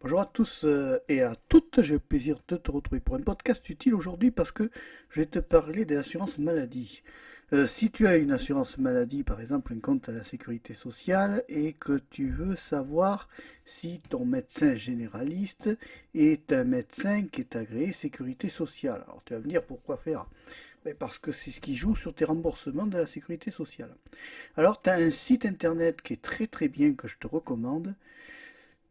Bonjour à tous et à toutes, j'ai le plaisir de te retrouver pour un podcast utile aujourd'hui parce que je vais te parler des assurances maladie. Si tu as une assurance maladie, par exemple un compte à la sécurité sociale, et que tu veux savoir si ton médecin généraliste est un médecin qui est agréé sécurité sociale. Alors tu vas me dire pourquoi faire? Ben, parce que c'est ce qui joue sur tes remboursements de la sécurité sociale. Alors tu as un site internet qui est très très bien que je te recommande,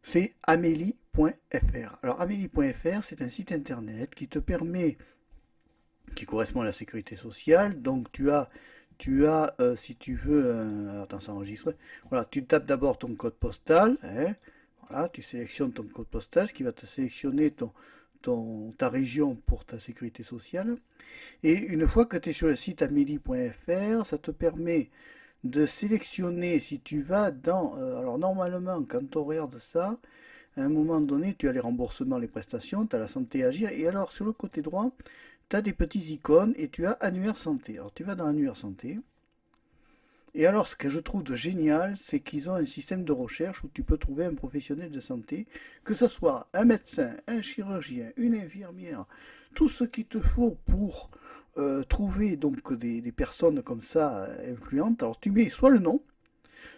c'est amélie.fr. Alors amélie.fr, c'est un site internet qui te permet, qui correspond à la sécurité sociale. Donc si tu veux, attends, ça enregistre. Voilà, tu tapes d'abord ton code postal, hein. Voilà, tu sélectionnes ton code postal, ce qui va te sélectionner ta région pour ta sécurité sociale. Et une fois que tu es sur le site amélie.fr, ça te permet de sélectionner si tu vas dans... alors normalement, quand on regarde ça, à un moment donné, tu as les remboursements, les prestations, tu as la santé à agir, et alors sur le côté droit, tu as des petites icônes et tu as annuaire santé. Alors tu vas dans annuaire santé, et alors ce que je trouve de génial, c'est qu'ils ont un système de recherche où tu peux trouver un professionnel de santé, que ce soit un médecin, un chirurgien, une infirmière, tout ce qu'il te faut pour trouver donc des personnes comme ça influentes. Alors tu mets soit le nom,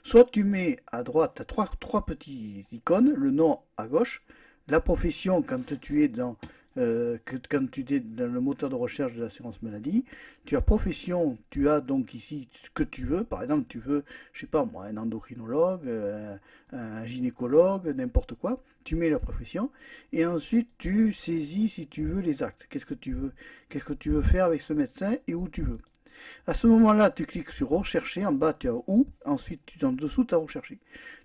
soit tu mets à droite, tu as trois petites icônes, le nom à gauche, la profession quand tu es dans le moteur de recherche de l'assurance maladie, tu as profession, tu as donc ici ce que tu veux, par exemple tu veux, je sais pas moi, un endocrinologue, un gynécologue, n'importe quoi, tu mets la profession, et ensuite tu saisis si tu veux les actes, qu'est-ce que tu veux faire avec ce médecin et où tu veux. À ce moment-là, tu cliques sur rechercher, en bas tu as où, ensuite en dessous tu as recherché.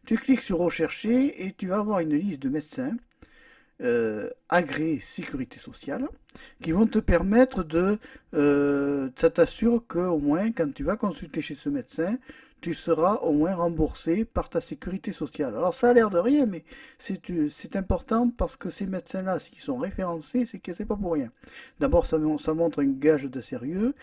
Tu cliques sur rechercher et tu vas avoir une liste de médecins agréés sécurité sociale qui vont te permettre ça t'assure qu'au moins quand tu vas consulter chez ce médecin, tu seras au moins remboursé par ta sécurité sociale. Alors ça a l'air de rien, mais c'est important parce que ces médecins-là, s'ils sont référencés, c'est que c'est pas pour rien. D'abord, ça montre un gage de sérieux.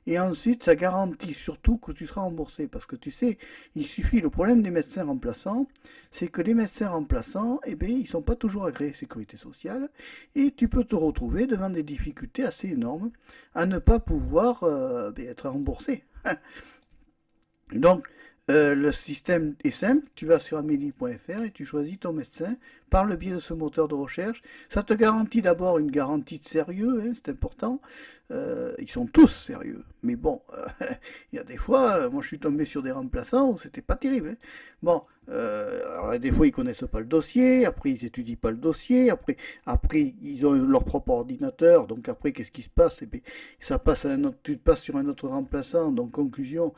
Et ensuite, ça garantit surtout que tu seras remboursé. Parce que tu sais, le problème des médecins remplaçants, c'est que les médecins remplaçants, eh bien, ils ne sont pas toujours agréés sécurité sociale. Et tu peux te retrouver devant des difficultés assez énormes à ne pas pouvoir être remboursé. Donc, le système est simple, tu vas sur amélie.fr et tu choisis ton médecin par le biais de ce moteur de recherche. Ça te garantit d'abord une garantie de sérieux, hein, c'est important. Ils sont tous sérieux, mais bon, il y a des fois, moi je suis tombé sur des remplaçants où c'était pas terrible, hein. Bon, alors des fois ils connaissent pas le dossier, après ils étudient pas le dossier, après ils ont leur propre ordinateur, donc après qu'est-ce qui se passe? Eh bien, ça passe à un autre, tu passes sur un autre remplaçant, donc conclusion,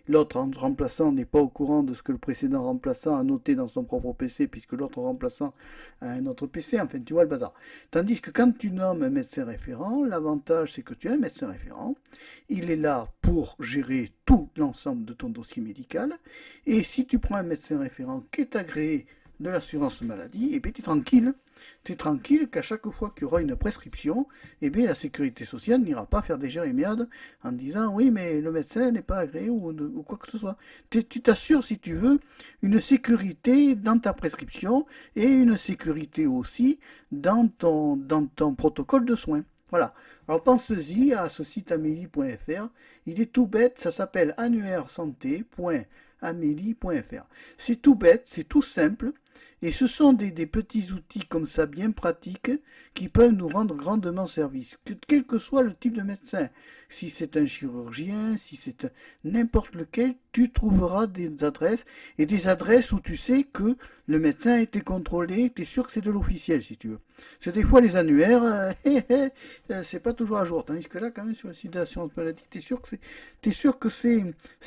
l'autre remplaçant n'est pas au courant de ce que le précédent remplaçant a noté dans son propre PC, puisque l'autre remplaçant a un autre PC, enfin tu vois le bazar. Tandis que quand tu nommes un médecin référent, l'avantage c'est que tu as un médecin référent, il est là pour gérer tout l'ensemble de ton dossier médical, et si tu prends un médecin référent qui est agréé de l'assurance maladie, et bien tu es tranquille. Tu es tranquille qu'à chaque fois qu'il y aura une prescription, eh bien la sécurité sociale n'ira pas faire des jérémiades en disant oui mais le médecin n'est pas agréé ou quoi que ce soit. Tu t'assures si tu veux une sécurité dans ta prescription et une sécurité aussi dans ton protocole de soins. Voilà. Alors pense-y à ce site amélie.fr. Il est tout bête, ça s'appelle annuairesanté.amélie.fr. C'est tout bête, c'est tout simple. Et ce sont des petits outils comme ça, bien pratiques, qui peuvent nous rendre grandement service, quel que soit le type de médecin. Si c'est un chirurgien, si c'est n'importe lequel, tu trouveras des adresses, et des adresses où tu sais que le médecin a été contrôlé, tu es sûr que c'est de l'officiel, si tu veux. C'est des fois les annuaires, c'est pas toujours à jour, tandis que là, quand même, sur le site d'assurance maladie, t'es sûr que c'est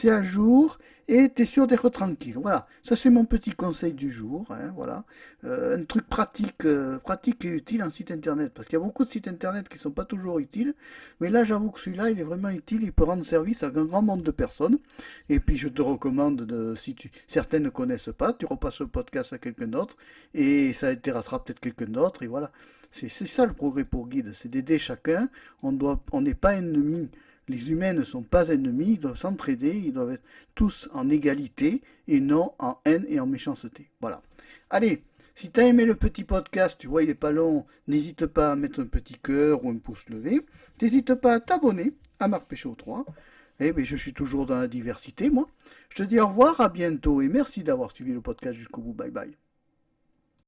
à jour, et tu es sûr d'être tranquille. Voilà, ça c'est mon petit conseil du jour, hein, voilà. Un truc pratique et utile en site internet, parce qu'il y a beaucoup de sites internet qui ne sont pas toujours utiles, mais là j'avoue que celui-là il est vraiment utile, il peut rendre service à un grand nombre de personnes, et puis je te recommande, si certains ne connaissent pas, tu repasses le podcast à quelqu'un d'autre, et ça intéressera peut-être quelqu'un d'autre, et voilà. C'est ça le progrès pour guide, c'est d'aider chacun, on n'est pas ennemis. Les humains ne sont pas ennemis, ils doivent s'entraider, ils doivent être tous en égalité et non en haine et en méchanceté. Voilà. Allez, Si tu as aimé le petit podcast, tu vois, il est pas long, n'hésite pas à mettre un petit cœur ou un pouce levé. N'hésite pas à t'abonner à Marc Péchaud 3. Eh bien, je suis toujours dans la diversité, moi. Je te dis au revoir, à bientôt et merci d'avoir suivi le podcast jusqu'au bout. Bye bye.